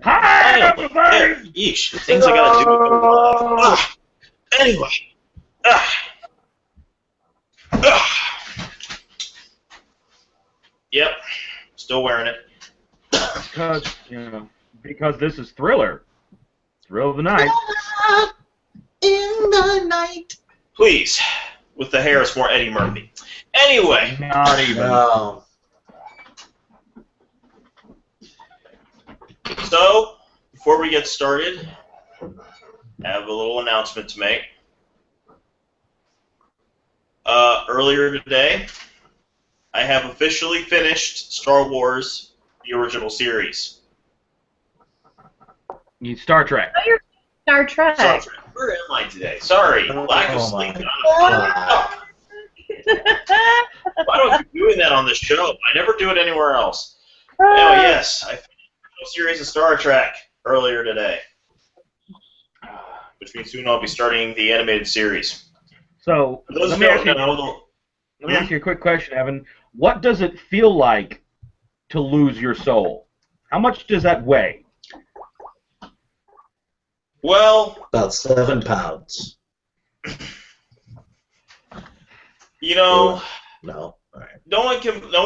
Hi, Finally, there, yeesh, things I gotta do. Anyway, ah, ah. Yep, still wearing it. Because this is Thriller. Thrill of the night. In the night. Please, with the hair, it's more Eddie Murphy. Anyway. Not even. No. So, before we get started, I have a little announcement to make. Earlier today, I have officially finished Star Wars, the original series. Star Trek. Oh, you're Star Trek. Star Trek. Where am I today? Sorry, lack of sleep. Why don't you doing that on this show? I never do it anywhere else. Oh yes, I finished the series of Star Trek earlier today, which means soon I'll be starting the animated series. So For those let who me don't know, ask you a quick question, Evan. What does it feel like to lose your soul? How much does that weigh? well, About 7 pounds. you know, No. All right. no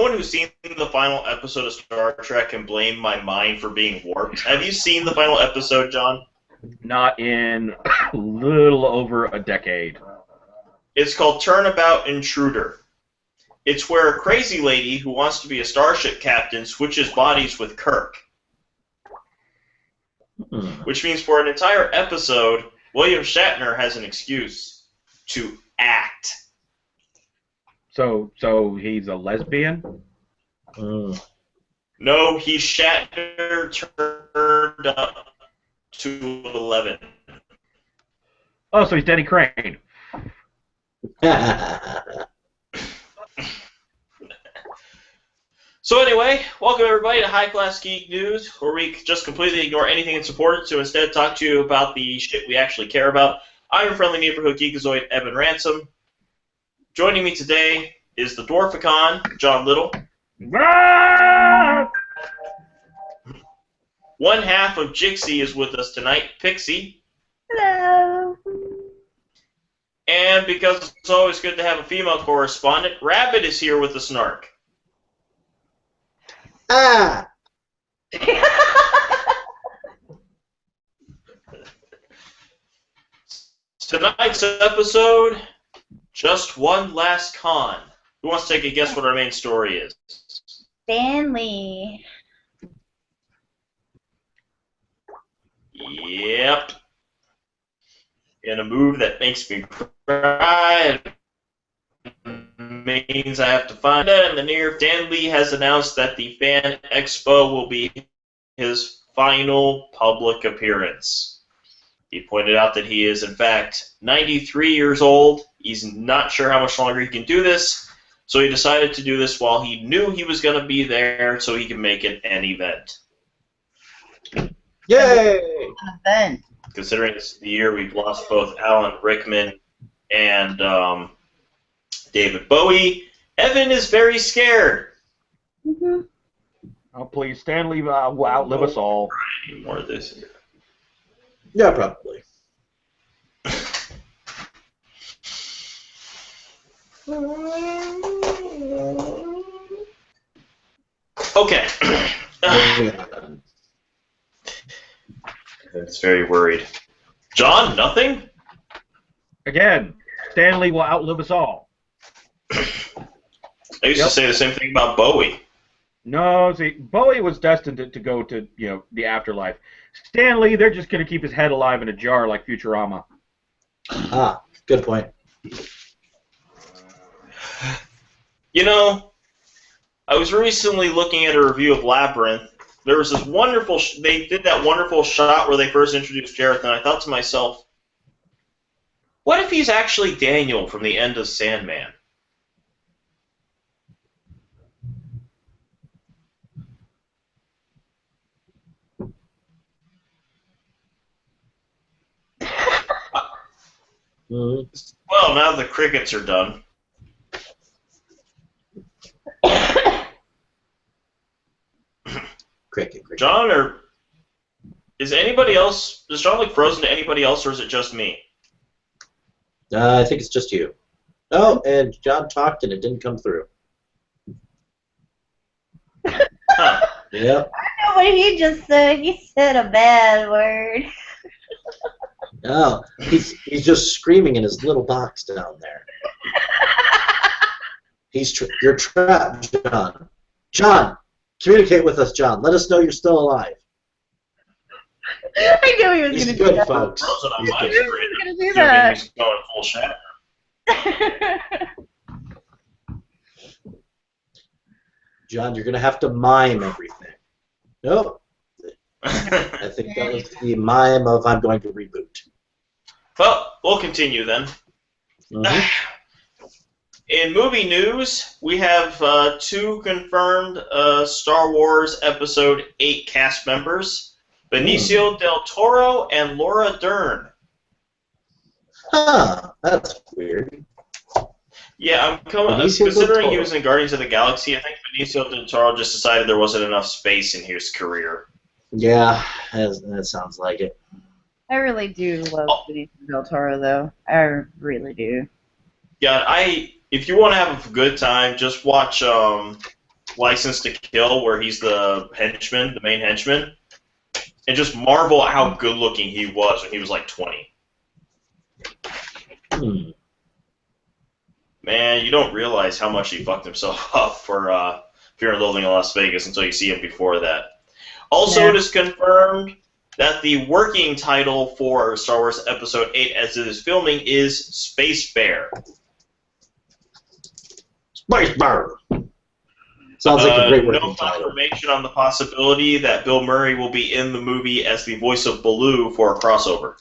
one who's seen the final episode of Star Trek can blame my mind for being warped. Have you seen the final episode, John? Not in a little over a decade. It's called Turnabout Intruder. It's where a crazy lady who wants to be a starship captain switches bodies with Kirk. Which means for an entire episode, William Shatner has an excuse to act. So he's a lesbian? No, he's Shatner turned up to 11. Oh, so he's Denny Crane. So anyway, welcome everybody to High Class Geek News, where we just completely ignore anything that's important to instead talk to you about the shit we actually care about. I'm your friendly neighborhood geekazoid, Evan Ransom. Joining me today is the Dwarficon, John Little. One half of Jixie is with us tonight, Pixie. Hello. And because it's always good to have a female correspondent, Rabbit is here with the snark. Ah! Tonight's episode, just one last con. Who wants to take a guess what our main story is? Stanley. Yep. In a move that makes me cry, means I have to find it. In the near, Dan Lee has announced that the Fan Expo will be his final public appearance. He pointed out that he is, in fact, 93 years old. He's not sure how much longer he can do this, so he decided to do this while he knew he was going to be there so he could make it an event. Yay! An event. Considering this is the year we've lost both Alan Rickman and David Bowie, Evan is very scared. Mm-hmm. Oh, please, Stanley will outlive us all. Any more of this? Yeah, probably. Okay. It's very worried. John, nothing? Again, Stanley will outlive us all. I used to say the same thing about Bowie. No, see, Bowie was destined to go to, the afterlife. Stanley, they're just going to keep his head alive in a jar like Futurama. Ah, good point. You know, I was recently looking at a review of Labyrinth. There was this wonderful, they did that wonderful shot where they first introduced Jareth, and I thought to myself, what if he's actually Daniel from the end of Sandman? Well, now the crickets are done. Cricket. John, or is anybody else? Does John look frozen to anybody else, or is it just me? I think it's just you. Oh, and John talked and it didn't come through. Huh. Yep. I know what he just said. He said a bad word. Oh, he's just screaming in his little box down there. You're trapped, John. John, communicate with us, John. Let us know you're still alive. I knew he was He's going to good, do that. folks. Frozen on He's my good. He screen. was going to do Assuming that. he's going full shadow. John, you're going to have to mime everything. Nope. I think that was the mime of I'm going to reboot. Well, we'll continue then. Mhm. In movie news, we have 2 confirmed Star Wars Episode 8 cast members, Benicio del Toro and Laura Dern. Huh, that's weird. Yeah, Benicio del considering he Toro. was in Guardians of the Galaxy, I think Benicio del Toro just decided there wasn't enough space in his career. Yeah, that sounds like it. I really do love Benicio del Toro, though. I really do. Yeah, if you want to have a good time, just watch License to Kill, where he's the henchman, the main henchman, and just marvel at how good looking he was when he was like 20. Hmm. Man, you don't realize how much he fucked himself up for Fear and Loathing in Las Vegas until you see him before that. Also, Yeah. it is confirmed that the working title for Star Wars Episode 8 as it is filming is Space Bear. Spice Bar. Sounds like a great working No title. confirmation on the possibility that Bill Murray will be in the movie as the voice of Baloo for a crossover.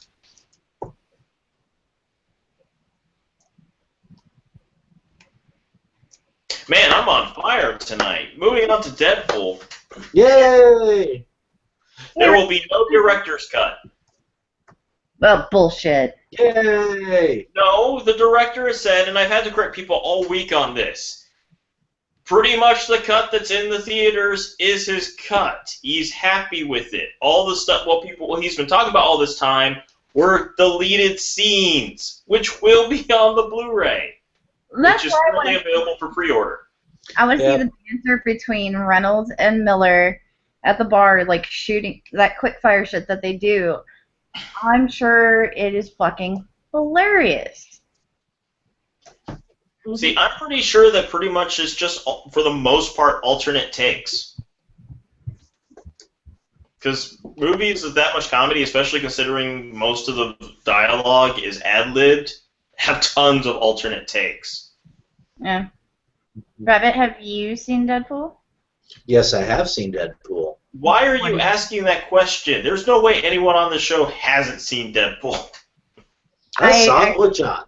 Man, I'm on fire tonight. Moving on to Deadpool. Yay! There will be no director's cut. Well, bullshit. Yay! No, the director has said, and I've had to correct people all week on this, pretty much the cut that's in the theaters is his cut. He's happy with it. All the stuff, what he's been talking about all this time were deleted scenes, which will be on the Blu-ray, That's which is why currently available for pre-order. I want to Yeah. see the banter between Reynolds and Miller at the bar, like shooting that quick fire shit that they do. I'm sure it is fucking hilarious. See, I'm pretty sure that pretty much is just, for the most part, alternate takes. Because movies with that much comedy, especially considering most of the dialogue is ad-libbed, have tons of alternate takes. Yeah. Rabbit, have you seen Deadpool? Yes, I have seen Deadpool. Why are you asking that question? There's no way anyone on the show hasn't seen Deadpool. I saw it with John.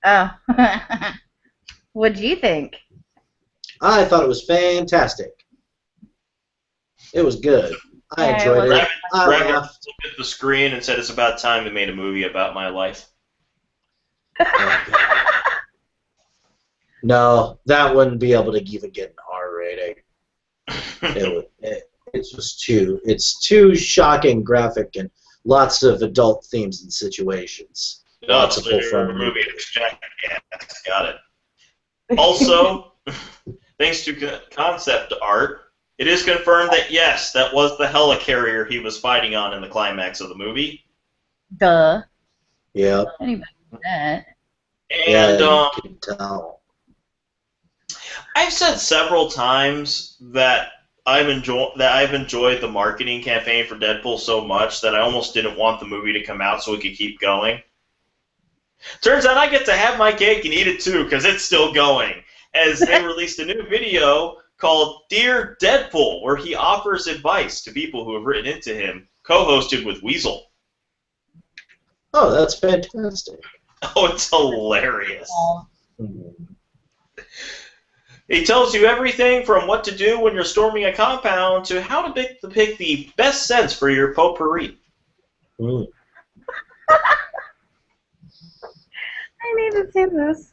Oh. What'd you think? I thought it was fantastic. It was good. I Yeah, it enjoyed was. it. I Rabbit laughed. looked at the screen and said, "It's about time they made a movie about my life." No, that wouldn't be able to even get an R rating. It's just it's too shocking, graphic, and lots of adult themes and situations. Lots of full frontal movie. Jackass. Got it. Also, thanks to concept art, it is confirmed that yes, that was the helicarrier he was fighting on in the climax of the movie. Duh. Yeah. Anybody knew that. And you can tell. I've said several times that I've enjoyed the marketing campaign for Deadpool so much that I almost didn't want the movie to come out so we could keep going. Turns out I get to have my cake and eat it too, because it's still going, as they released a new video called Dear Deadpool, where he offers advice to people who have written into him, co-hosted with Weasel. Oh, that's fantastic. Oh, it's hilarious. Mhm. He tells you everything from what to do when you're storming a compound to how to pick the best scents for your potpourri. Mm. I need to see this.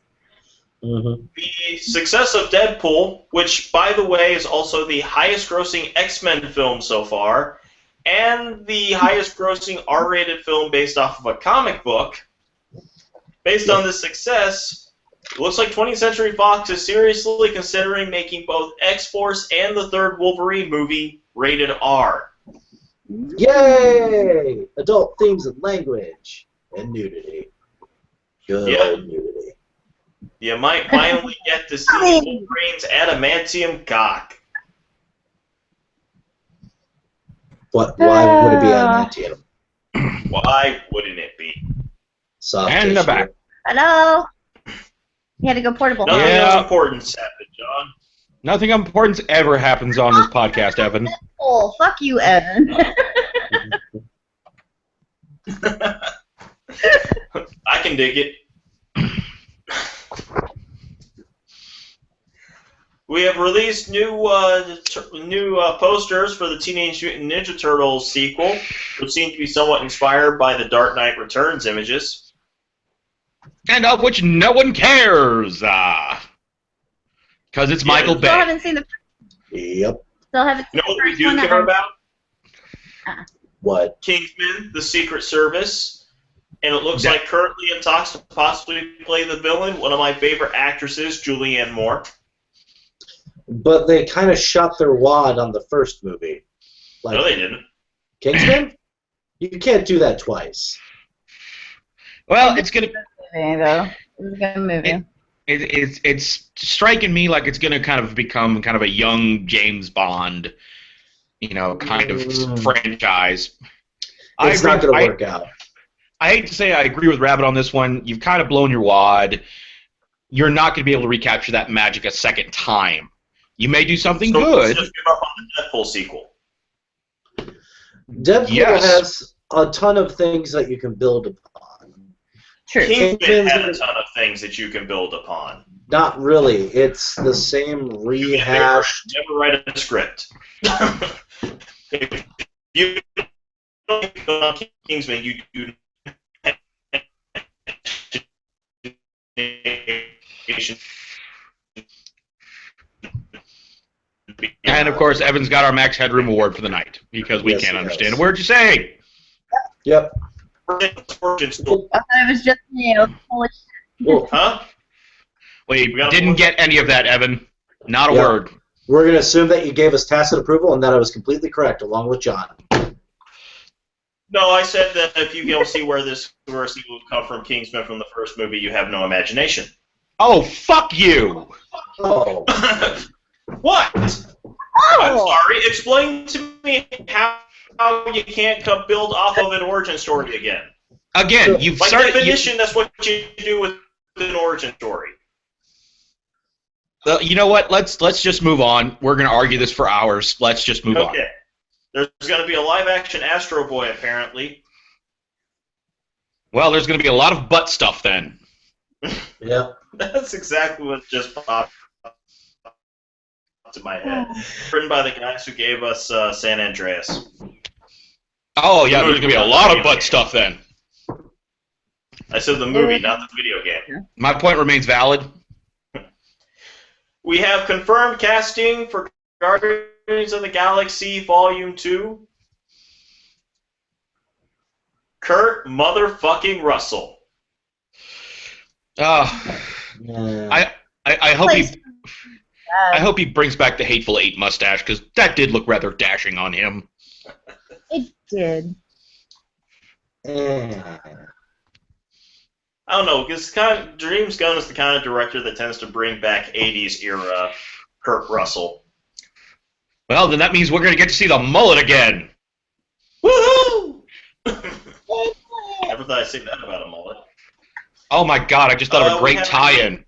Mm-hmm. The success of Deadpool, which, by the way, is also the highest-grossing X-Men film so far, and the highest-grossing R-rated film based off of a comic book, based on this success, it looks like 20th Century Fox is seriously considering making both X-Force and the third Wolverine movie rated R. Yay! Adult themes of language and nudity. Good old nudity. You might finally get to see Wolverine's adamantium cock. What? Why would it be adamantium? Why wouldn't it be? Soft And the tissue. back. Hello. You had to go portable. Nothing Yeah. of importance happened, John. Nothing of importance ever happens on this podcast, Evan. Oh, fuck you, Evan. I can dig it. We have released new posters for the Teenage Mutant Ninja Turtles sequel, which seem to be somewhat inspired by the Dark Knight Returns images. And of which no one cares, because it's Michael Still Bay. haven't seen the. Yep. Still haven't You seen know what the we first do one. care about? What? Kingsman, the Secret Service, and it looks Yeah. like currently in talks to possibly play the villain, one of my favorite actresses, Julianne Moore. But they kind of shot their wad on the first movie. Like, No, they didn't. Kingsman? You can't do that twice. Well, it's gonna. Movie, though. It was a good movie. It's striking me like it's gonna kind of become kind of a young James Bond, kind of franchise. It's not going to work out. I hate to say I agree with Rabbit on this one. You've kind of blown your wad. You're not going to be able to recapture that magic a second time. You may do something So good. let's just give up on the Deadpool sequel. Deadpool Yes. has a ton of things that you can build upon. True. Kingsman had a ton of things that you can build upon. Not really. It's the same rehashed. Never write a script. If you don't go on Kingsman, you do. And of course, Evan's got our Max Headroom Award for the night because we Yes, can't he understand does. a word you say. Yep. I thought it was just holy shit. Well, Huh? We got a didn't word? get any of that, Evan. Not a Yeah. word. we're going to assume that you gave us tacit approval and that I was completely correct, along with John. No, I said that if you don't see where this sequel would come from Kingsman from the first movie, you have no imagination. Oh, fuck you! Oh. What? I'm sorry. Explain to me how you can't build off of an origin story again. Again, you've By started. definition, that's what you do with an origin story. You know what? Let's just move on. We're gonna argue this for hours. Let's just move on. Okay. There's going to be a live-action Astro Boy, apparently. Well, there's gonna be a lot of butt stuff then. Yep. That's exactly what just popped into my head. Written by the guys who gave us San Andreas. Oh yeah, there's gonna be a lot of butt stuff then. I said the movie, not the video game. My point remains valid. We have confirmed casting for Guardians of the Galaxy Volume 2. Kurt motherfucking Russell. Yeah. I hope he brings back the Hateful Eight mustache because that did look rather dashing on him. It did. I don't know, because James Gunn is the kind of director that tends to bring back 80s era Kurt Russell. Well, then that means we're gonna get to see the mullet again. Woohoo! Never thought I'd say that about a mullet. Oh my god, I just thought of a we great have- tie-in.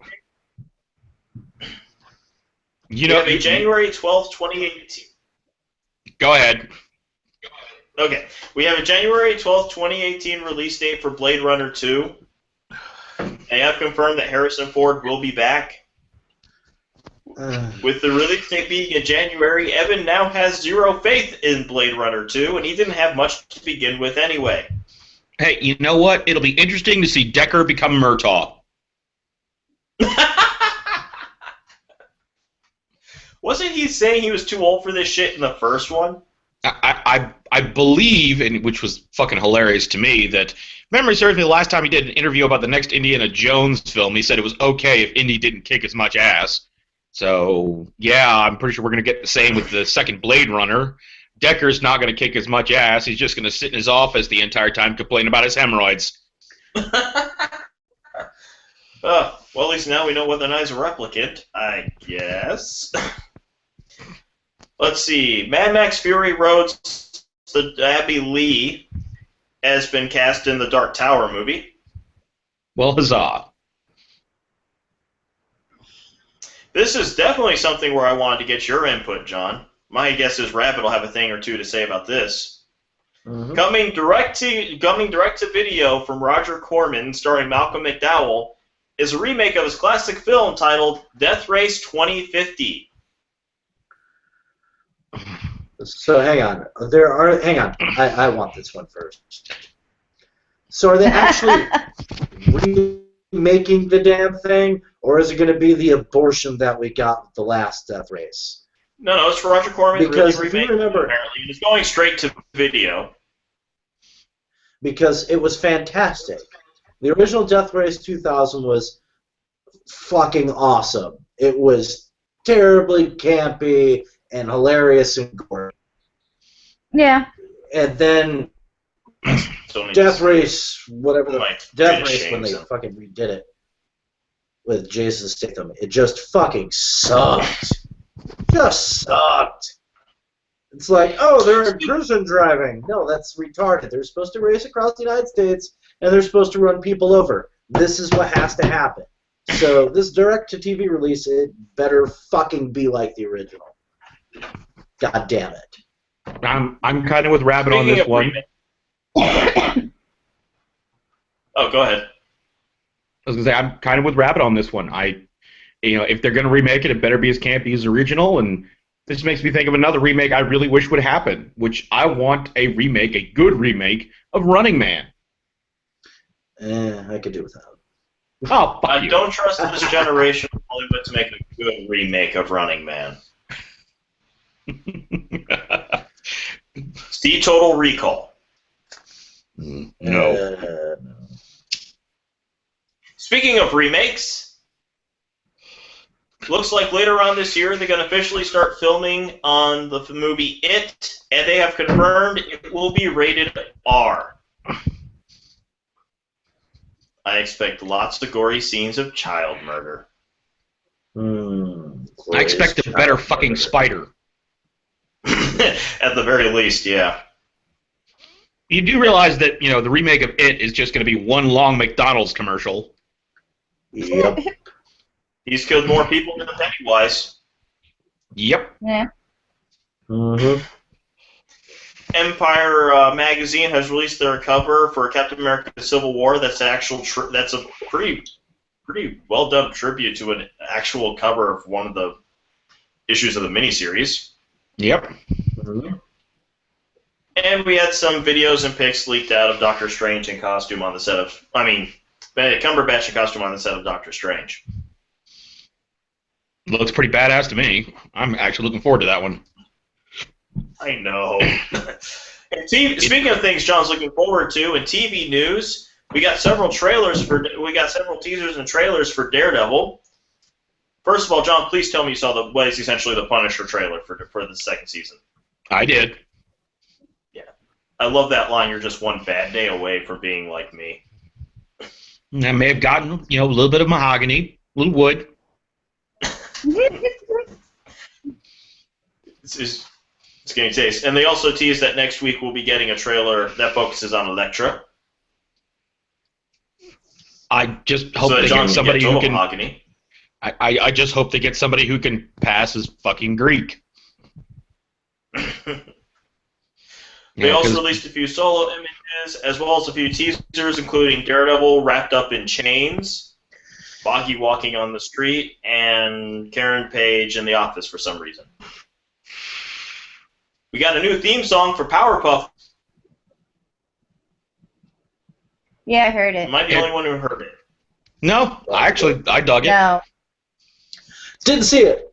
You We know, have a January 12th, 2018. go ahead. Okay, we have a January 12th, 2018 release date for Blade Runner 2. They have confirmed that Harrison Ford will be back. With the release date being in January, Evan now has zero faith in Blade Runner 2, and he didn't have much to begin with anyway. Hey, you know what? It'll be interesting to see Deckard become Murtaugh. Wasn't he saying he was too old for this shit in the first one? I believe, and which was fucking hilarious to me, that memory serves me the last time he did an interview about the next Indiana Jones film, he said it was okay if Indy didn't kick as much ass. So, yeah, I'm pretty sure we're going to get the same with the second Blade Runner. Decker's not going to kick as much ass. He's just going to sit in his office the entire time complaining about his hemorrhoids. Well, at least now we know whether or not he's a replicant, I guess. Let's see. Mad Max Fury Road's Abby Lee has been cast in the Dark Tower movie. Well, huzzah. This is definitely something where I wanted to get your input, John. My guess is Rabbit will have a thing or two to say about this. Mhm. Coming direct to video from Roger Corman, starring Malcolm McDowell, is a remake of his classic film titled Death Race 2050. So hang on. Hang on. I want this one first. So are they actually remaking the damn thing, or is it going to be the abortion that we got with the last Death Race? No, it's for Roger Corman. Because really if you remaking it, remember, apparently, and it's going straight to video. Because it was fantastic. The original Death Race 2000 was fucking awesome. It was terribly campy and hilarious and gory. Yeah. And then Death Race, whatever the Death Race when they fucking redid it with Jason Statham, it just fucking sucked. Just sucked. It's like, oh, they're in prison driving. No, that's retarded. They're supposed to race across the United States, and they're supposed to run people over. This is what has to happen. So this direct-to-TV release, it better fucking be like the original. God damn it. I'm kind of with Rabbit on this one. Oh, go ahead. I was gonna say I'm kind of with Rabbit on this one. If they're gonna remake it, it better be as campy as the original. And this makes me think of another remake I really wish would happen, which I want a remake, a good remake of Running Man. I could do with that. Oh, fuck I you. don't trust this generation of Hollywood to make a good remake of Running Man. See Total Recall. No. Speaking of remakes, looks like later on this year they're going to officially start filming on the movie It, and they have confirmed it will be rated R. I expect lots of gory scenes of child murder. I expect a better fucking spider. At the very least, yeah. You do realize that, the remake of It is just going to be one long McDonald's commercial. Yep. He's killed more people than Pennywise. Yep. Yeah. Mm-hmm. Empire magazine has released their cover for Captain America: Civil War. That's that's a pretty well done tribute to an actual cover of one of the issues of the miniseries. Yep. Mm-hmm. And we had some videos and pics leaked out of Doctor Strange in costume on the set of, Cumberbatch in costume on the set of Doctor Strange. Looks pretty badass to me. I'm actually looking forward to that one. I know. And speaking of things John's looking forward to, in TV news, we got several teasers and trailers for Daredevil. First of all, John, please tell me you saw what is essentially the Punisher trailer for the second season. I did. Yeah. I love that line, you're just one bad day away from being like me. I may have gotten, a little bit of mahogany, a little wood. It's getting taste. And they also teased that next week we'll be getting a trailer that focuses on Elektra. I just hope they get somebody who can. Mahogany. I just hope they get somebody who can pass as fucking Greek. They also released a few solo images, as well as a few teasers, including Daredevil wrapped up in chains, Boggy walking on the street, and Karen Page in the office for some reason. We got a new theme song for Powerpuff. Yeah, I heard it. Am I the only one who heard it? No, I dug it. No. Didn't see it.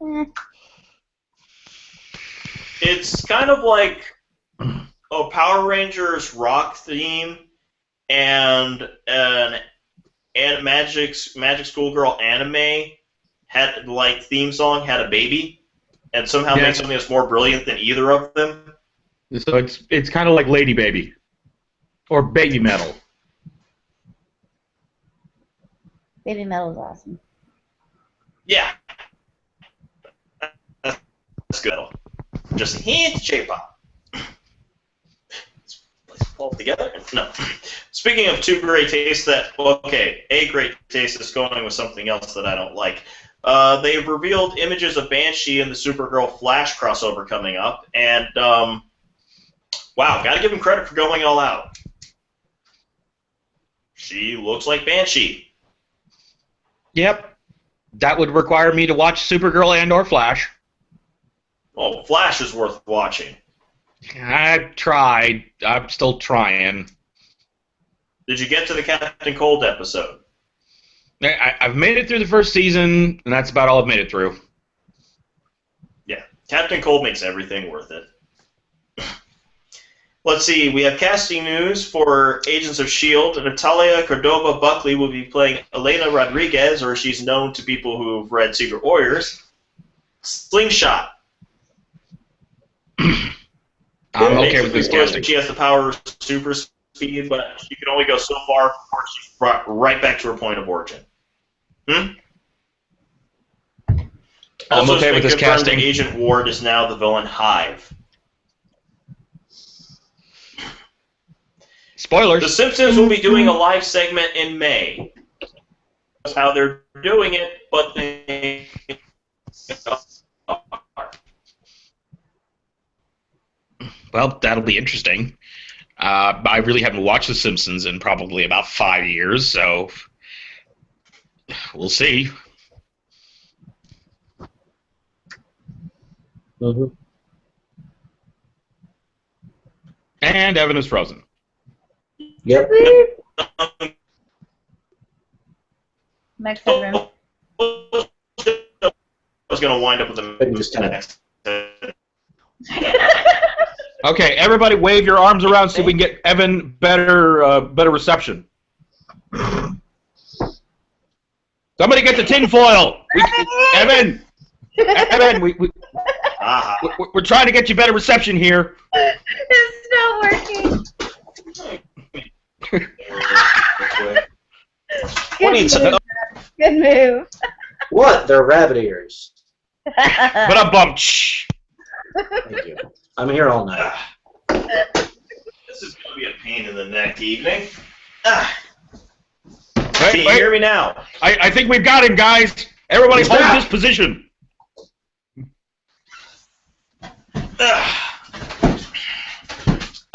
It's kind of like a Power Rangers rock theme and an Magic Schoolgirl anime had like theme song had a baby, and somehow made something that's more brilliant than either of them. So it's kind of like Lady Baby or Baby Metal. Baby Metal is awesome. Yeah, that's good. Just a hint of J-pop. Let's pull it together. No. Speaking of two great tastes a great taste is going with something else that I don't like. They've revealed images of Banshee and the Supergirl Flash crossover coming up, and wow, gotta give him credit for going all out. She looks like Banshee. Yep. That would require me to watch Supergirl and or Flash. Oh, Flash is worth watching. I've tried. I'm still trying. Did you get to the Captain Cold episode? I've made it through the first season, and that's about all I've made it through. Yeah, Captain Cold makes everything worth it. Let's see, we have casting news for Agents of S.H.I.E.L.D. Natalia Cordova-Buckley will be playing Elena Rodriguez, or she's known to people who've read Secret Warriors. Slingshot. I'm okay with this casting. She has the power of super speed, but she can only go so far before she's brought right back to her point of origin. I'm okay with this casting. Agent Ward is now the villain Hive. Spoilers. The Simpsons will be doing a live segment in May. That's how they're doing it, but they... Well, that'll be interesting. I really haven't watched The Simpsons in probably about 5 years, so we'll see. Mm-hmm. And Evan is frozen. Yep. Next headroom. I was going to wind up with a... Okay, everybody wave your arms around so we can get Evan better reception. Somebody get the tinfoil! Evan! Evan, we're trying to get you better reception here. It's not working. Good move. What? They're rabbit ears. But I'm bummed. Thank you. I'm here all night. This is going to be a pain in the neck evening. Can you hear me now? I think we've got him, guys. Everybody hold this position.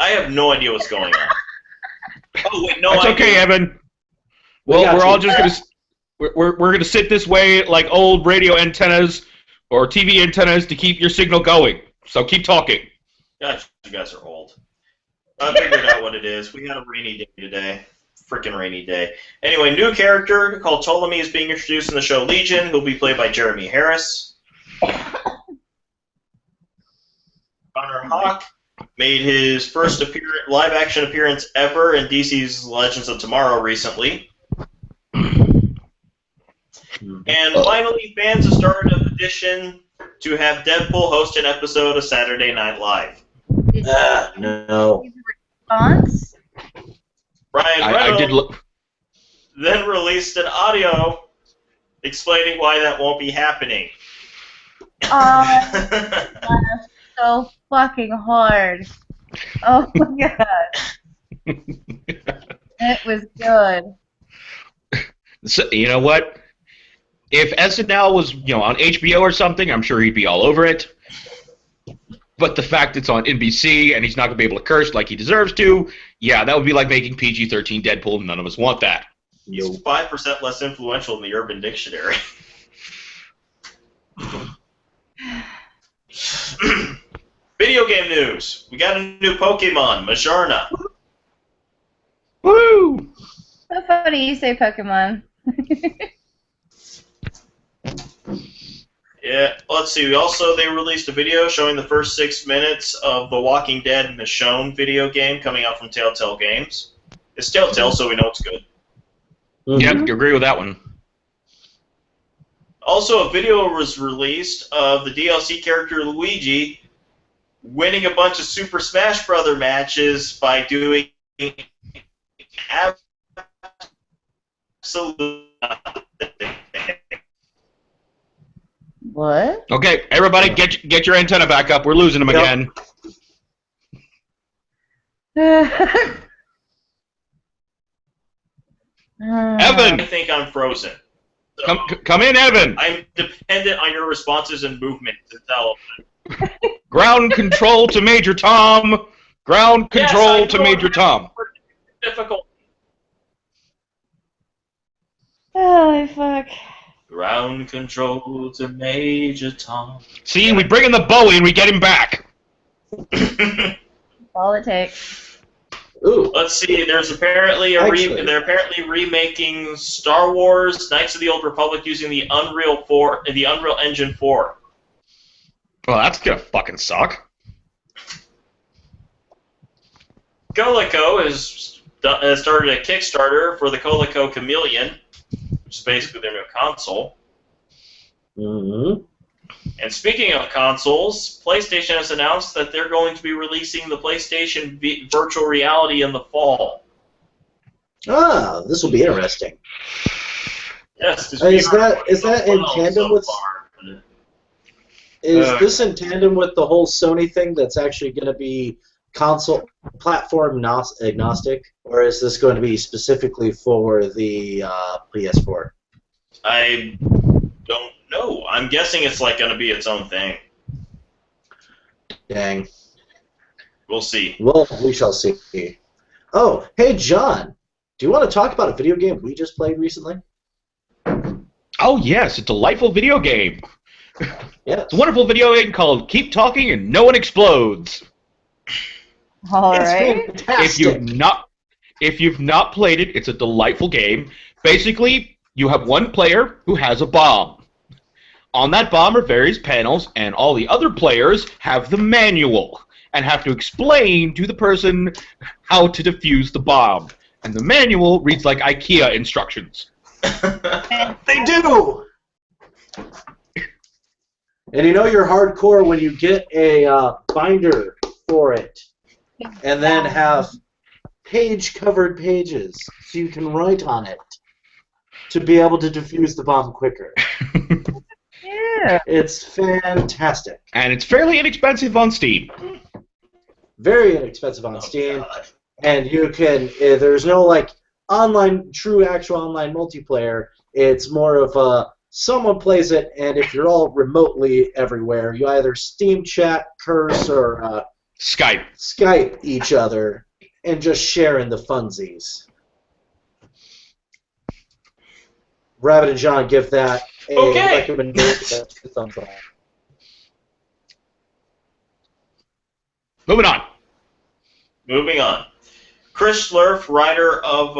I have no idea what's going on. Oh wait, no. It's okay, Evan. Well, we're all just we're gonna sit this way like old radio antennas or TV antennas to keep your signal going. So keep talking. Gosh, you guys are old. I figured out what it is. We had a rainy day today. Freaking rainy day. Anyway, new character called Ptolemy is being introduced in the show Legion, who'll be played by Jeremy Harris. Connor Hawke made his first live-action appearance ever in DC's Legends of Tomorrow recently. And finally, fans have started a petition to have Deadpool host an episode of Saturday Night Live. No. Response? Ryan I did Reynolds then released an audio explaining why that won't be happening. That's so fucking hard. Oh my god. It was good. So, you know what? If SNL was, on HBO or something, I'm sure he'd be all over it. But the fact it's on NBC and he's not going to be able to curse like he deserves to, yeah, that would be like making PG-13 Deadpool, and none of us want that. He's 5% less influential in the Urban Dictionary. Video game news. We got a new Pokemon, Majarna. Woo! So funny you say Pokemon. Yeah, let's see. They released a video showing the first 6 minutes of the Walking Dead Michonne video game coming out from Telltale Games. It's Telltale, so we know it's good. Yep, you agree with that one. Also, a video was released of the DLC character Luigi winning a bunch of Super Smash Brother matches by doing absolute. What? Okay, everybody, get your antenna back up. We're losing them again. Evan! I think I'm frozen. So come in, Evan! I'm dependent on your responses and movement to tell. Ground control to Major Tom! Ground control to Major Tom! Difficult. Oh, fuck. Ground control to Major Tom. See, we bring in the Bowie and we get him back. All it takes. Ooh. Let's see. There's apparently they're apparently remaking Star Wars: Knights of the Old Republic using the Unreal Engine 4. Well, that's gonna fucking suck. Coleco has started a Kickstarter for the Coleco Chameleon, which is basically their new console. Mm-hmm. And speaking of consoles, PlayStation has announced that they're going to be releasing the PlayStation Virtual Reality in the fall. Ah, this will be interesting. Yes, Is that in tandem with? Is this in tandem with the whole Sony thing that's actually going to be console platform agnostic, or is this going to be specifically for the PS4? I don't know. I'm guessing it's going to be its own thing. Dang. We'll see. Well, we shall see. Oh, hey, John. Do you want to talk about a video game we just played recently? Oh, yes, a delightful video game. Yeah. It's a wonderful video game called Keep Talking and No One Explodes. All right. Fantastic. If you've not played it, it's a delightful game. Basically, you have one player who has a bomb. On that bomb are various panels, and all the other players have the manual and have to explain to the person how to defuse the bomb. And the manual reads like IKEA instructions. They do! And you know you're hardcore when you get a binder for it, and then have page-covered pages so you can write on it to be able to defuse the bomb quicker. Yeah. It's fantastic. And it's fairly inexpensive on Steam. Very inexpensive on Steam. God. And you can, there's no true actual online multiplayer. It's more of a, someone plays it, and if you're all remotely everywhere, you either Steam chat, curse, or Skype each other, and just share in the funsies. Rabbit and John give that a recommendation. Thumbs up. Moving on. Moving on. Chris Slurf, writer of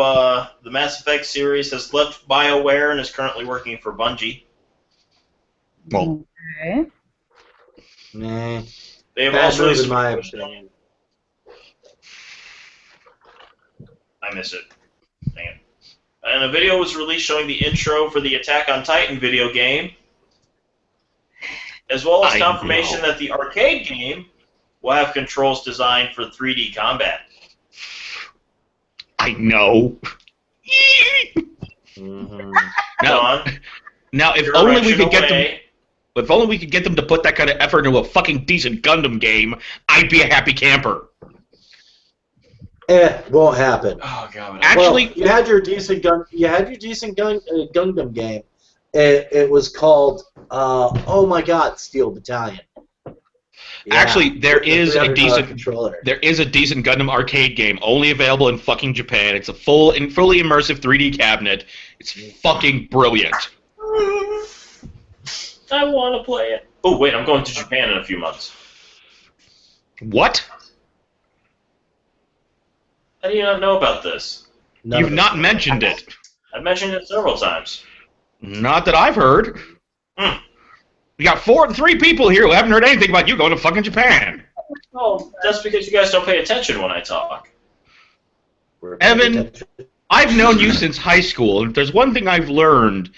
the Mass Effect series, has left BioWare and is currently working for Bungie. Well, Okay. Nah. They have Bad also move in my opinion. I miss it. Dang it. And a video was released showing the intro for the Attack on Titan video game, as well as confirmation that the arcade game will have controls designed for 3D combat. I know. Mm-hmm. Now, if only we could get them. If only we could get them to put that kind of effort into a fucking decent Gundam game, I'd be a happy camper. Won't happen. Oh god. Actually, you had your decent Gundam game. It was called oh my god, Steel Battalion. Yeah, actually, there is a decent controller. There is a decent Gundam arcade game, only available in fucking Japan. It's a fully immersive 3D cabinet. It's fucking brilliant. I want to play it. Oh wait, I'm going to Japan in a few months. What? How do you not know about this? You've not mentioned it. I've mentioned it several times. Not that I've heard. We got 3 people here who haven't heard anything about you going to fucking Japan. Oh, that's because you guys don't pay attention when I talk. Evan, I've known you since high school, and if there's one thing I've learned,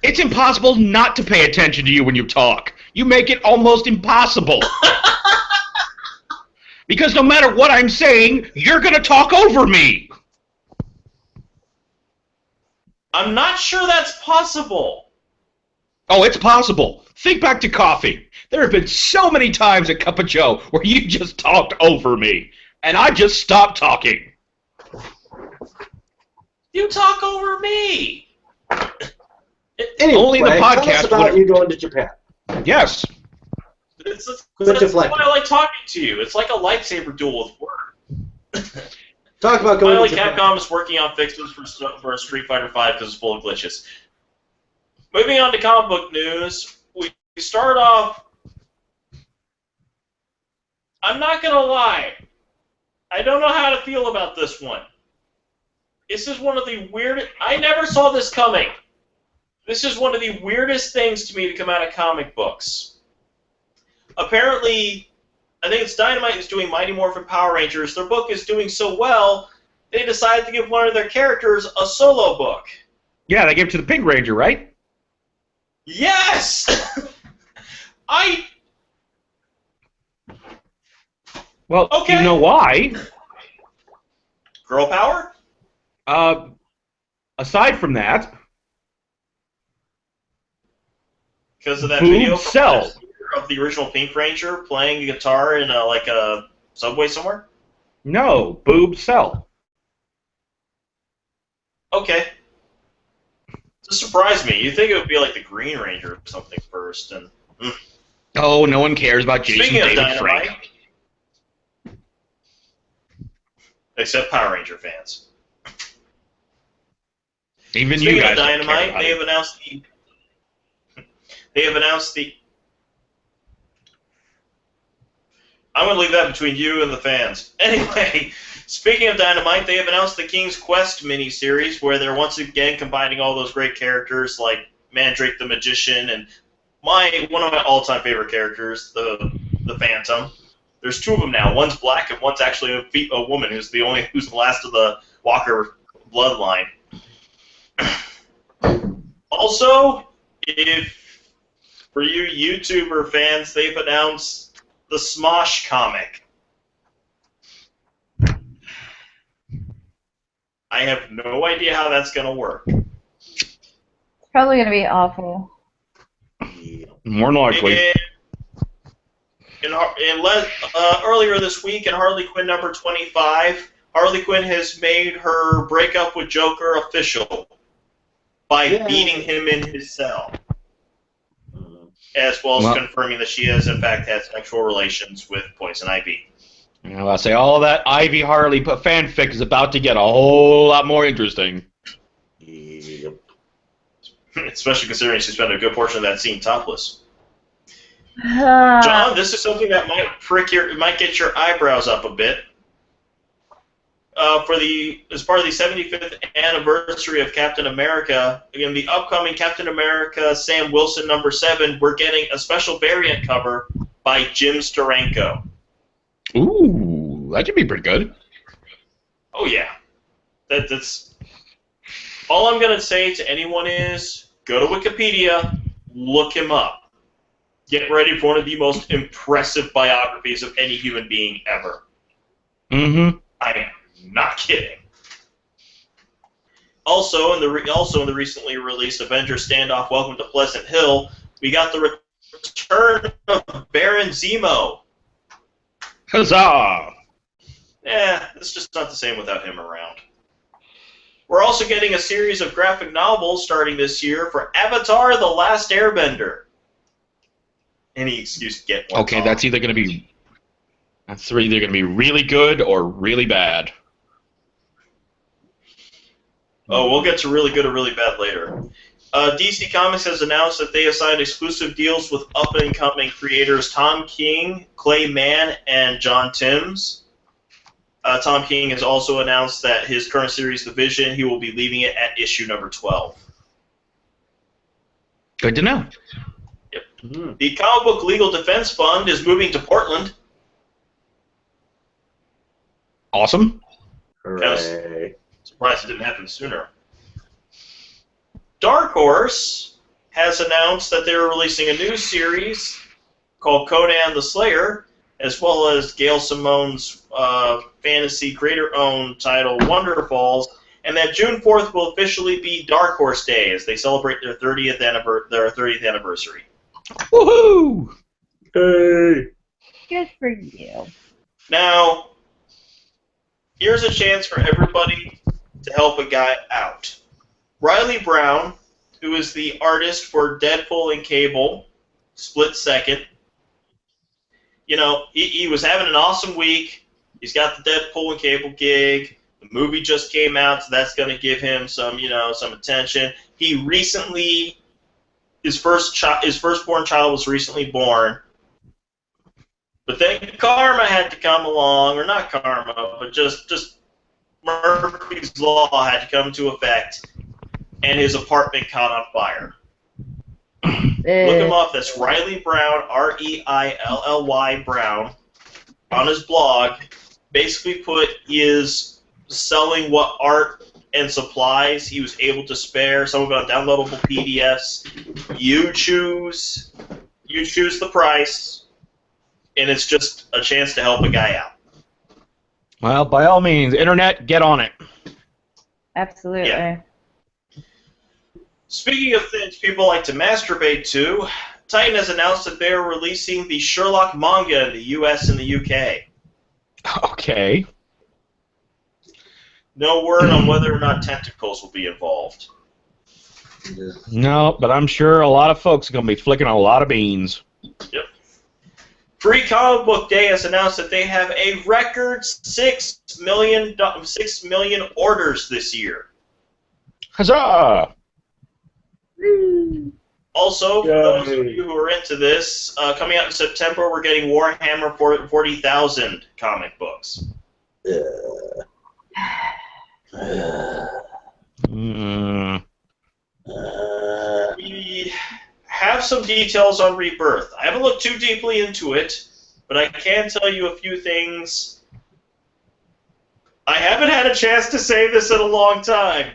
it's impossible not to pay attention to you when you talk. You make it almost impossible. Because no matter what I'm saying, you're going to talk over me. I'm not sure that's possible. Oh, it's possible. Think back to coffee. There have been so many times at Cup of Joe where you just talked over me, and I just stopped talking. You talk over me. Anyway, only the podcast. Tell us about you going to Japan. Yes. That's why I like talking to you. It's like a lightsaber duel with words. Talk about going Finally, to Japan. Capcom is working on fixes for Street Fighter V because it's full of glitches. Moving on to comic book news, we start off. I'm not gonna lie. I don't know how to feel about this one. This is one of the weirdest. I never saw this coming. This is one of the weirdest things to me to come out of comic books. Apparently, I think it's Dynamite is doing Mighty Morphin Power Rangers. Their book is doing so well, they decided to give one of their characters a solo book. Yeah, they gave it to the Pink Ranger, right? Yes! Well, okay. You know why? Girl power? Aside from that, because of that video Cell of the original Pink Ranger playing a guitar in a subway somewhere? No, Boob Cell. Okay. This surprised me. You'd think it would be like the Green Ranger or something first. And Oh, no one cares about Jason Speaking of David Dynamite, Frank. Except Power Ranger fans. Even Speaking you guys of don't care Dynamite, about they it. have announced the. I'm going to leave that between you and the fans. Anyway, speaking of Dynamite, they have announced the King's Quest miniseries, where they're once again combining all those great characters like Mandrake the Magician and one of my all-time favorite characters, the Phantom. There's 2 of them now. One's black and one's actually a woman who's the last of the Walker bloodline. Also, for you YouTuber fans, they've announced the Smosh comic. I have no idea how that's going to work. It's probably going to be awful. More than likely. Earlier this week in Harley Quinn number 25, Harley Quinn has made her breakup with Joker official by beating him in his cell, as well as confirming that she has in fact had sexual relations with Poison Ivy. I'll say all of that Ivy Harley fanfic is about to get a whole lot more interesting. Yep. Especially considering she spent a good portion of that scene topless. John, this is something that might get your eyebrows up a bit. As part of the 75th anniversary of Captain America, in the upcoming Captain America Sam Wilson number 7, we're getting a special variant cover by Jim Steranko. Ooh, that should be pretty good. Oh yeah, that's all I'm gonna say to anyone is go to Wikipedia, look him up, get ready for one of the most impressive biographies of any human being ever. Mm-hmm. I'm not kidding. Also in the recently released Avengers Standoff: Welcome to Pleasant Hill, we got the return of Baron Zemo. Huzzah! It's just not the same without him around. We're also getting a series of graphic novels starting this year for Avatar: The Last Airbender. Any excuse to get one. Okay, that's either going to be really good or really bad. Oh, we'll get to really good or really bad later. DC Comics has announced that they have signed exclusive deals with up-and-coming creators Tom King, Clay Mann, and John Timms. Tom King has also announced that his current series, The Vision, he will be leaving it at issue number 12. Good to know. The Comic Book Legal Defense Fund is moving to Portland. Awesome. Hooray. Surprised it didn't happen sooner. Dark Horse has announced that they're releasing a new series called Conan the Slayer, as well as Gail Simone's fantasy creator-owned title Wonderfalls, and that June 4th will officially be Dark Horse Day as they celebrate their 30th anniversary. Woohoo! Hey. Good for you. Now, here's a chance for everybody to help a guy out. Riley Brown, who is the artist for Deadpool and Cable, split second. You know, he was having an awesome week. He's got the Deadpool and Cable gig. The movie just came out, so that's going to give him some, some attention. He recently, his firstborn child was recently born. But then karma had to come along, or not karma, but just Murphy's Law had to come to effect, and his apartment caught on fire. Look him up. That's Riley Brown, Reilly Brown, on his blog. Basically he is selling what art and supplies he was able to spare, some of it on downloadable PDFs. You choose the price, and it's just a chance to help a guy out. Well, by all means, Internet, get on it. Absolutely. Yeah. Speaking of things people like to masturbate to, Titan has announced that they are releasing the Sherlock manga in the US and the UK. Okay. No word on whether or not tentacles will be involved. No, but I'm sure a lot of folks are going to be flicking a lot of beans. Yep. Free Comic Book Day has announced that they have a record 6 million orders this year. Huzzah! Also, for those of you who are into this, coming out in September, we're getting Warhammer 40,000 comic books. We have some details on Rebirth. I haven't looked too deeply into it, but I can tell you a few things. I haven't had a chance to say this in a long time.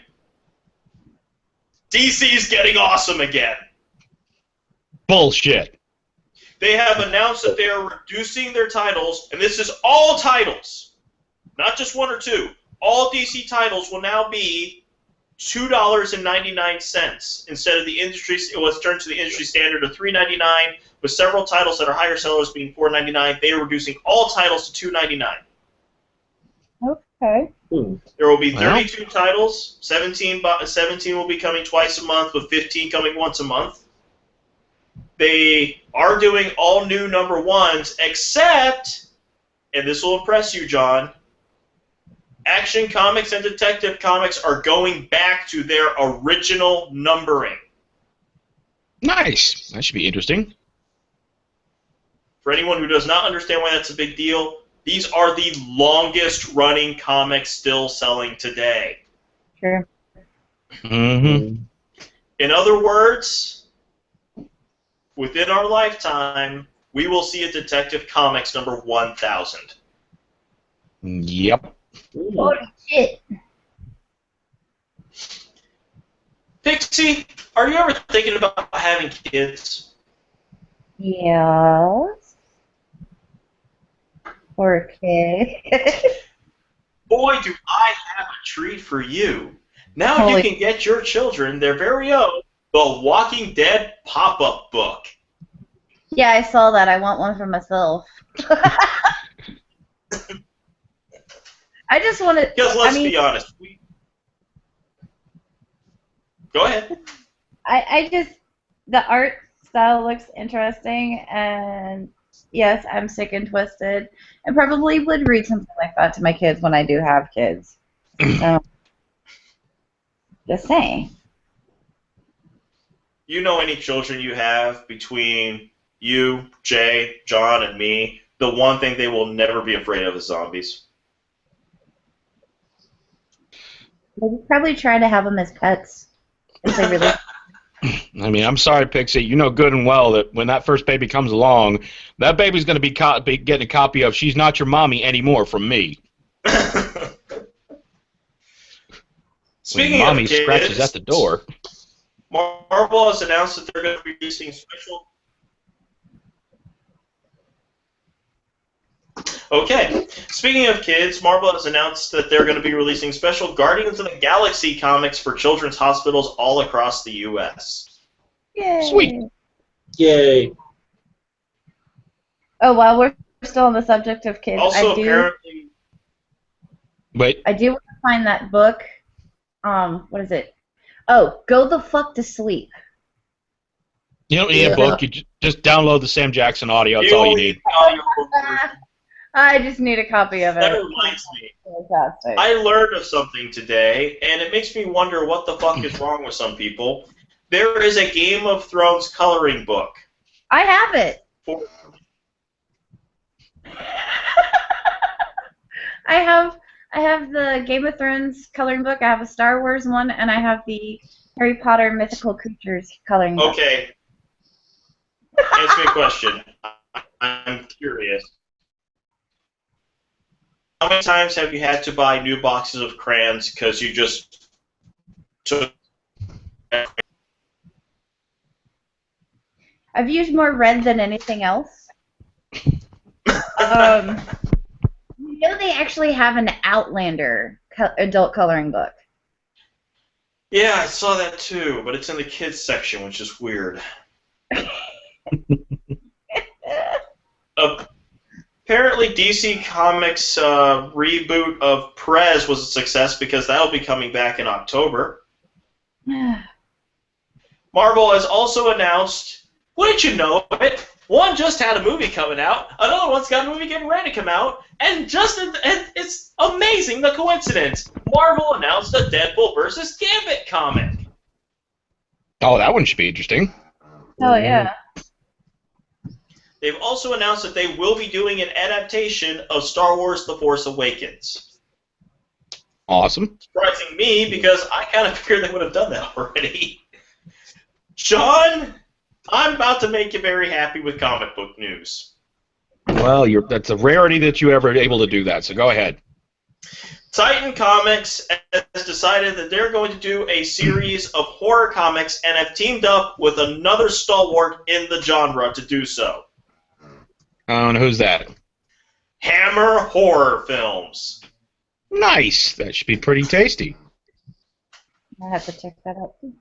DC's getting awesome again. Bullshit. They have announced that they are reducing their titles, and this is all titles, not just one or two. All DC titles will now be $2.99 instead of the industry. It was turned to the industry standard of $3.99, with several titles that are higher sellers being $4.99. They are reducing all titles to $2.99. Okay. There will be 32 titles. 17 will be coming twice a month, with 15 coming once a month. They are doing all new number ones, except, and this will impress you, John, Action Comics and Detective Comics are going back to their original numbering. Nice. That should be interesting. For anyone who does not understand why that's a big deal, these are the longest-running comics still selling today. Sure. Mm-hmm. In other words, within our lifetime, we will see a Detective Comics number 1,000. Yep. Holy shit. Pixie, are you ever thinking about having kids? Yes. Or kid. Boy, do I have a treat for you. Now you can get your children their very own The Walking Dead pop-up book. Yeah, I saw that. I want one for myself. I just want to... Because let's be honest. Go ahead. I just... The art style looks interesting, and yes, I'm sick and twisted, and probably would read something like that to my kids when I do have kids. Just saying. You know any children you have between you, Jay, John, and me, the one thing they will never be afraid of is zombies. We'll probably try to have them as pets if they really. I mean, I'm sorry, Pixie. You know good and well that when that first baby comes along, that baby's going to be getting a copy of She's Not Your Mommy Anymore from me. Speaking when Mommy of kids, scratches at the door. Marvel has announced that they're going to be releasing special... Okay. Speaking of kids, Marvel has announced that they're going to be releasing special Guardians of the Galaxy comics for children's hospitals all across the U.S. Yay. Sweet. Yay. Oh, while we're still on the subject of kids, Also, apparently... Wait. I do want to find that book. What is it? Oh, Go the Fuck to Sleep. You don't need a book. You just download the Sam Jackson audio. That's You all you only need. I just need a copy of it. That reminds me. Fantastic. I learned of something today, and it makes me wonder what the fuck is wrong with some people. There is a Game of Thrones coloring book. I have it. I have the Game of Thrones coloring book. I have a Star Wars one, and I have the Harry Potter Mythical Creatures coloring book. Okay. Answer me a question. I'm curious. How many times have you had to buy new boxes of crayons because you just took... I've used more red than anything else. You know they actually have an Outlander adult coloring book. Yeah, I saw that too, but it's in the kids section, which is weird. Apparently, DC Comics' reboot of Prez was a success because that'll be coming back in October. Marvel has also announced, wouldn't you know it, one just had a movie coming out, another one's got a movie getting ready to come out, and it's amazing the coincidence. Marvel announced a Deadpool vs. Gambit comic. Oh, that one should be interesting. Oh, yeah. They've also announced that they will be doing an adaptation of Star Wars The Force Awakens. Awesome. Surprising me, because I kind of figured they would have done that already. Sean, I'm about to make you very happy with comic book news. Well, that's a rarity that you ever able to do that, so go ahead. Titan Comics has decided that they're going to do a series of horror comics and have teamed up with another stalwart in the genre to do so. And who's that? Hammer Horror Films. Nice. That should be pretty tasty. I have to check that out too.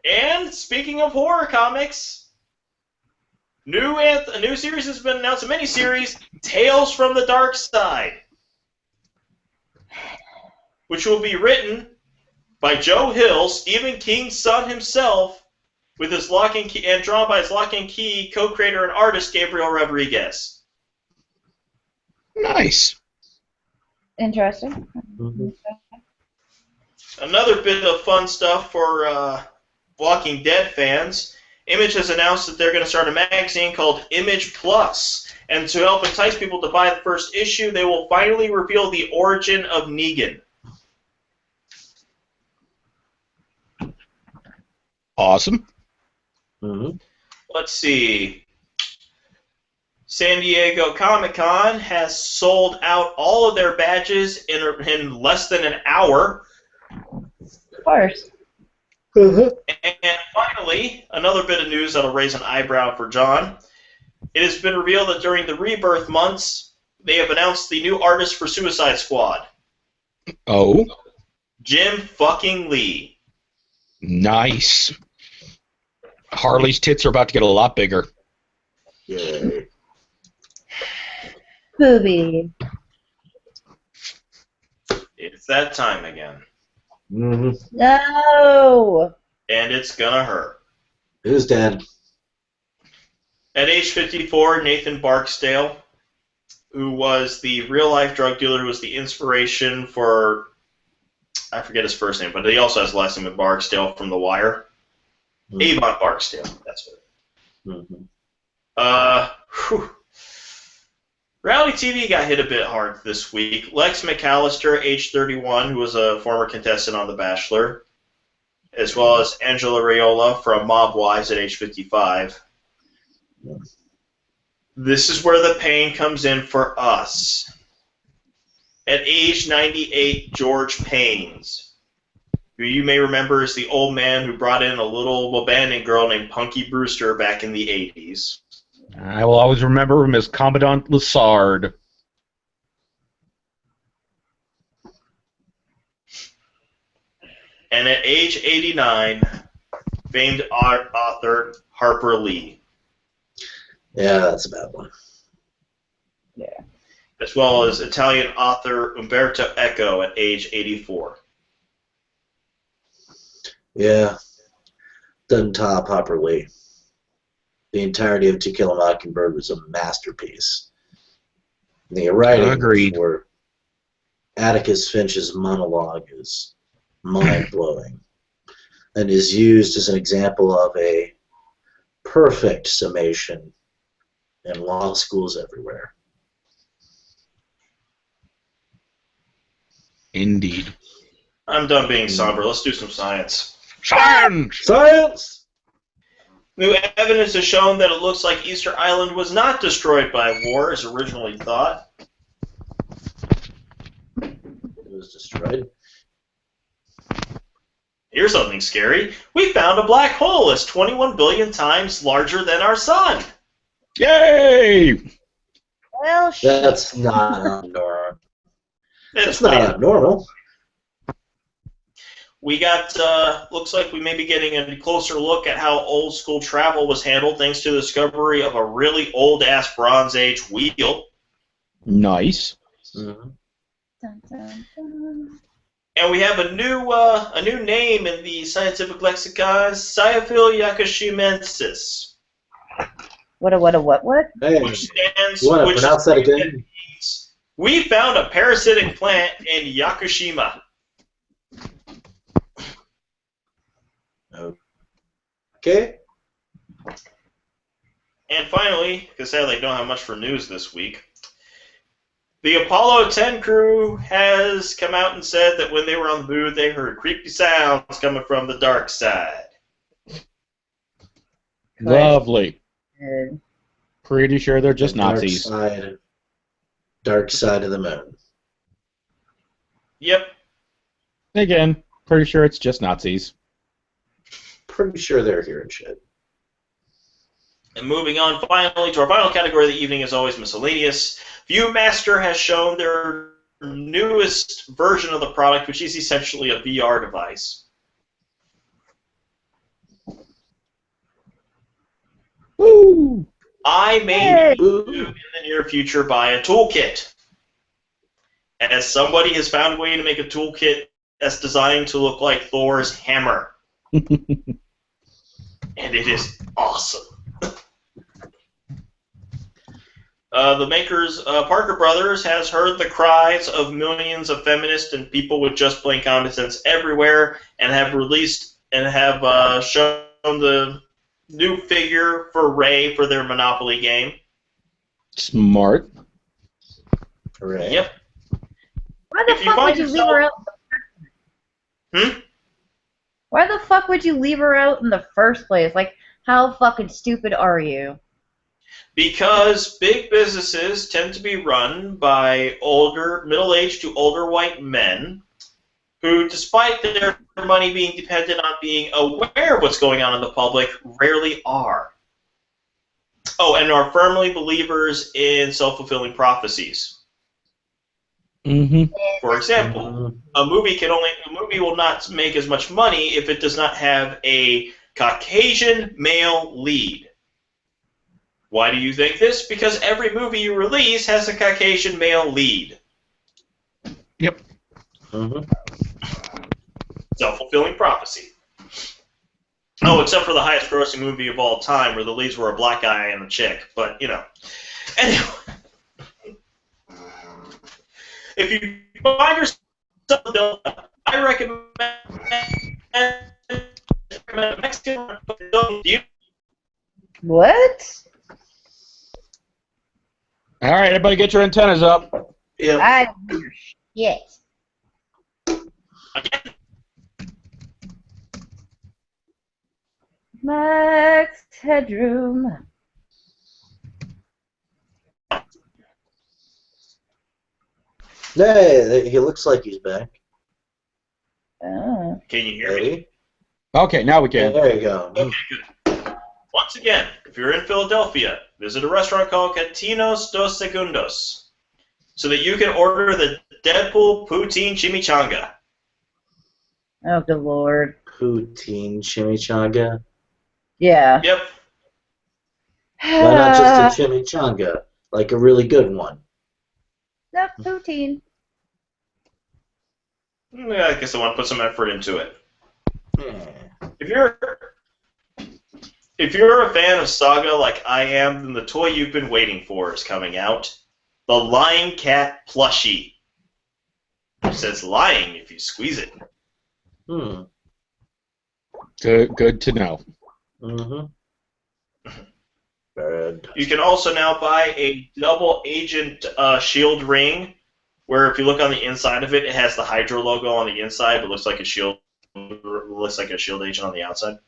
And speaking of horror comics, a new series has been announced, a miniseries, Tales from the Dark Side, which will be written by Joe Hill, Stephen King's son himself, with his Lock and Key, and drawn by his Lock and Key co-creator and artist Gabriel Rodriguez. Nice. Interesting. Mm-hmm. Another bit of fun stuff for Walking Dead fans. Image has announced that they're going to start a magazine called Image Plus, and to help entice people to buy the first issue, they will finally reveal the origin of Negan. Awesome. Mm-hmm. Let's see. San Diego Comic-Con has sold out all of their badges in less than an hour. Of course. Mm-hmm. And finally, another bit of news that'll raise an eyebrow for John. It has been revealed that during the Rebirth months, they have announced the new artist for Suicide Squad. Oh. Jim fucking Lee. Nice. Harley's tits are about to get a lot bigger. Yay. Booby. It's that time again. Mm-hmm. No. And it's gonna hurt. Who's dead? At age 54, Nathan Barksdale, who was the real-life drug dealer who was the inspiration for, I forget his first name, but he also has the last name of Barksdale from The Wire. Mm-hmm. Avon Barksdale, that's what. Mm-hmm. Reality TV got hit a bit hard this week. Lex McAllister, age 31, who was a former contestant on The Bachelor, as well as Angela Raiola from Mob Wives at age 55. This is where the pain comes in for us. At age 98, George Paynes, who you may remember is the old man who brought in a little abandoned girl named Punky Brewster back in the 80s. I will always remember him as Commandant Lassard. And at age 89, famed author Harper Lee. Yeah, that's a bad one. Yeah. As well as Italian author Umberto Eco at age 84. Yeah. Doesn't top Harper Lee. The entirety of To Kill a Mockingbird was a masterpiece. The writing for Atticus Finch's monologue is mind-blowing and is used as an example of a perfect summation in law schools everywhere. Indeed. I'm done being somber. Let's do some science. Science! Science! New evidence has shown that it looks like Easter Island was not destroyed by war as originally thought. It was destroyed. Here's something scary. We found a black hole that's 21 billion times larger than our sun. Yay! Well, shit. That's not abnormal. It's That's not abnormal. We got, looks like we may be getting a closer look at how old school travel was handled thanks to the discovery of a really old-ass Bronze Age wheel. Nice. Mm-hmm. Dun, dun, dun. And we have a new name in the scientific lexicon, Sciaphil yakushimensis. What? Hey, Which stands, you want to which pronounce that again? means, we found a parasitic plant in Yakushima. Okay. And finally, because sadly I don't have much for news this week, the Apollo 10 crew has come out and said that when they were on the moon, they heard creepy sounds coming from the dark side. Lovely. Good. Pretty sure they're just Nazis. Dark side of the moon. Yep. Again, pretty sure it's just Nazis. Pretty sure they're hearing shit. And moving on finally to our final category of the evening, as always, miscellaneous. Viewmaster has shown their newest version of the product, which is essentially a VR device. Woo! I may need to, in the near future, buy a toolkit. As somebody has found a way to make a toolkit that's designed to look like Thor's hammer. And it is awesome. The makers, Parker Brothers, has heard the cries of millions of feminists and people with just plain common sense everywhere, and have released and have shown the new figure for Ray for their Monopoly game. Smart. Hooray. Yep. Why the fuck would you leave her out? Why the fuck would you leave her out in the first place? Like, how fucking stupid are you? Because big businesses tend to be run by middle-aged to older white men who, despite their money being dependent on being aware of what's going on in the public, rarely are. Oh, and are firmly believers in self-fulfilling prophecies. Mm-hmm. For example, a movie will not make as much money if it does not have a Caucasian male lead. Why do you think this? Because every movie you release has a Caucasian male lead. Yep. Self-fulfilling prophecy. Oh, except for the highest grossing movie of all time, where the leads were a black guy and a chick. But, you know. Anyway. If you find yourself, I recommend a Mexican. What? All right, everybody get your antennas up. Yep. I don't hear shit. Again. Max Headroom. Hey, he looks like he's back. Oh. Can you hear me? Okay, now we can. There you go. Okay, good. Once again, if you're in Philadelphia, visit a restaurant called Catinos Dos Segundos so that you can order the Deadpool Poutine Chimichanga. Oh, good lord. Poutine chimichanga. Yeah. Yep. Why not just a chimichanga? Like a really good one. No, poutine. Yeah, I guess I want to put some effort into it. Yeah. If you're a fan of Saga like I am, then the toy you've been waiting for is coming out. The Lying Cat plushie. It says lying if you squeeze it. Hmm. Good to know. Mm-hmm. Bad. You can also now buy a double agent shield ring, where if you look on the inside of it, it has the Hydra logo on the inside, but looks like a shield agent on the outside.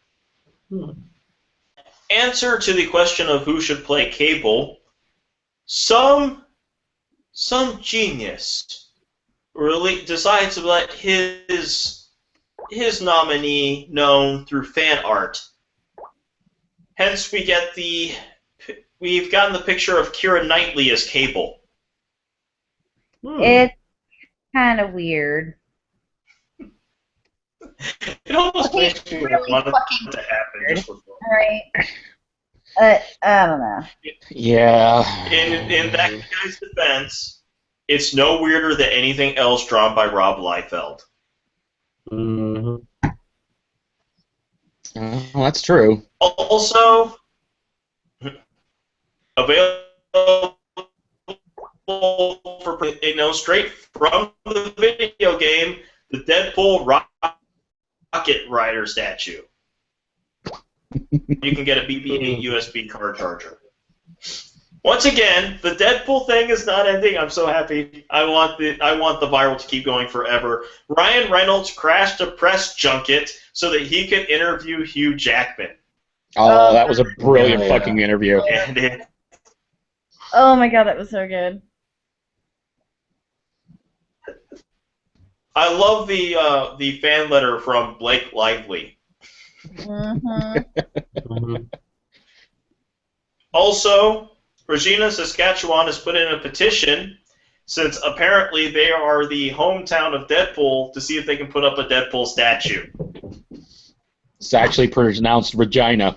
Hmm. Answer to the question of who should play Cable. Some genius really decides to let his nominee known through fan art. Hence, we've gotten the picture of Keira Knightley as Cable. It's kind of weird. It almost Okay, makes me really want fucking it to happen. weird. Just for fun. Alright. I don't know. Yeah. In that guy's defense, it's no weirder than anything else drawn by Rob Liefeld. Mm-hmm. Well, that's true. Also, available for straight from the video game, the Deadpool Rocket Rider statue. You can get a BB-8 USB car charger. Once again, the Deadpool thing is not ending. I'm so happy. I want the viral to keep going forever. Ryan Reynolds crashed a press junket so that he could interview Hugh Jackman. Oh, that was a brilliant Yeah. fucking interview. And Oh my god, that was so good. I love the fan letter from Blake Lively. Mm-hmm. Mm-hmm. Also, Regina, Saskatchewan has put in a petition since apparently they are the hometown of Deadpool to see if they can put up a Deadpool statue. It's actually pronounced Regina.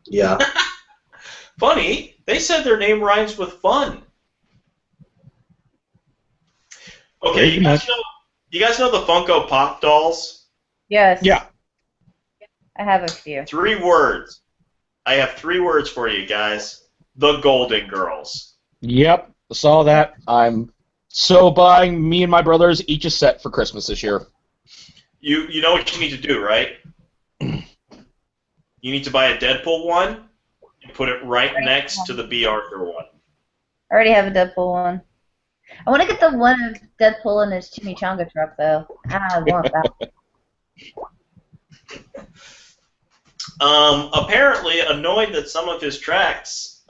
Yeah. Funny, they said their name rhymes with fun. Okay, you guys know the Funko Pop dolls? Yes. Yeah. I have a few. 3 words. I have 3 words for you guys. The Golden Girls. Yep. Saw that. I'm so buying me and my brothers each a set for Christmas this year. You know what you need to do, right? You need to buy a Deadpool one and put it right next to the B. Arthur one. I already have a Deadpool one. I want to get the one of Deadpool in his chimichanga truck, though. I want that. Apparently, annoyed that some of his tracks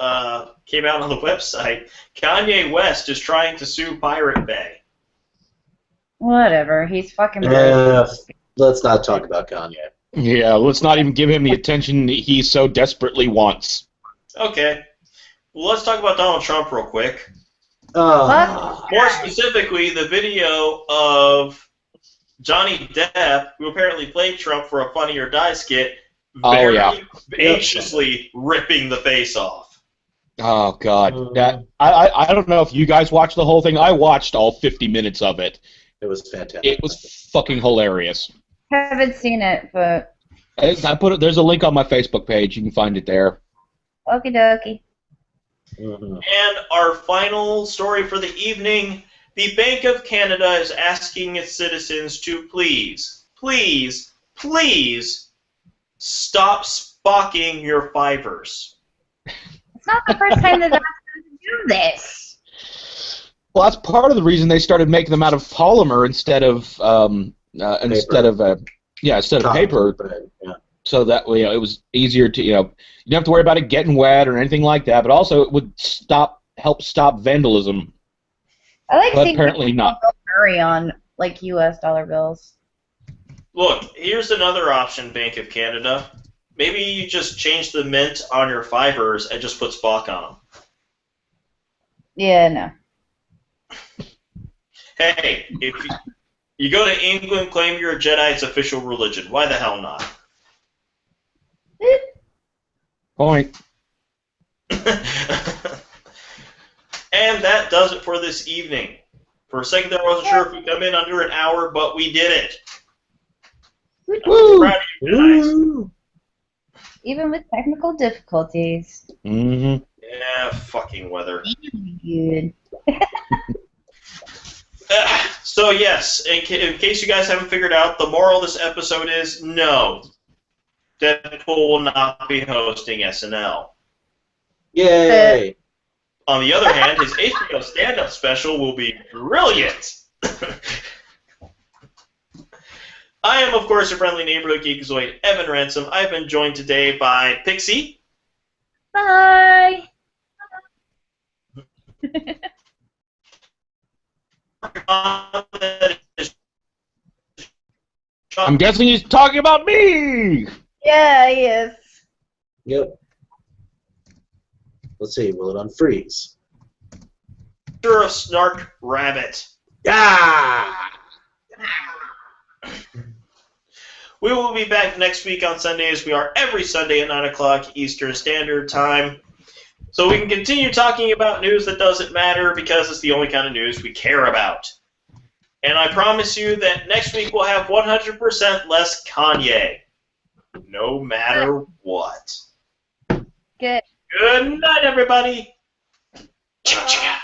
came out on the website, Kanye West is trying to sue Pirate Bay. Whatever. He's fucking broke. Let's not talk about Kanye. Yeah, let's not even give him the attention he so desperately wants. Okay. Well, let's talk about Donald Trump real quick. Oh. More specifically, the video of Johnny Depp, who apparently played Trump for a Funny or Die skit, very anxiously ripping the face off. Oh God, I don't know if you guys watched the whole thing. I watched all 50 minutes of it. It was fantastic. It was fucking hilarious. Haven't seen it, but I put it. There's a link on my Facebook page. You can find it there. okie dokie. Mm-hmm. And our final story for the evening, the Bank of Canada is asking its citizens to please, please, please stop spocking your fivers. It's not the first time they've asked them to do this. Well, that's part of the reason they started making them out of polymer instead of paper. Yeah. so that it was easier to you don't have to worry about it getting wet or anything like that. But also it would help stop vandalism. I like but seeing apparently not. Bill Murray on like U.S. dollar bills. Look, here's another option, Bank of Canada. Maybe you just change the mint on your fivers and just put Spock on them. Yeah, no. Hey, if you go to England, claim you're a Jedi, it's official religion. Why the hell not? Point. And that does it for this evening. For a second there, I wasn't sure if we'd come in under an hour, but we did it. Woo! Proud of you guys. Even with technical difficulties. Mm-hmm. Yeah, fucking weather. Good. So yes, in case you guys haven't figured out, the moral of this episode is no. Deadpool will not be hosting SNL. Yay! On the other hand, his HBO stand-up special will be brilliant. I am, of course, your friendly neighborhood geekazoid, Evan Ransom. I've been joined today by Pixie. Bye. I'm guessing he's talking about me! Yeah, he is. Yep. Let's see, will it unfreeze? Sure of Snark Rabbit. Yeah! We will be back next week on Sunday, as we are every Sunday at 9 o'clock Eastern Standard Time. So we can continue talking about news that doesn't matter, because it's the only kind of news we care about. And I promise you that next week we'll have 100% less Kanye. No matter what. Good. Good night, everybody. Chicka chicka.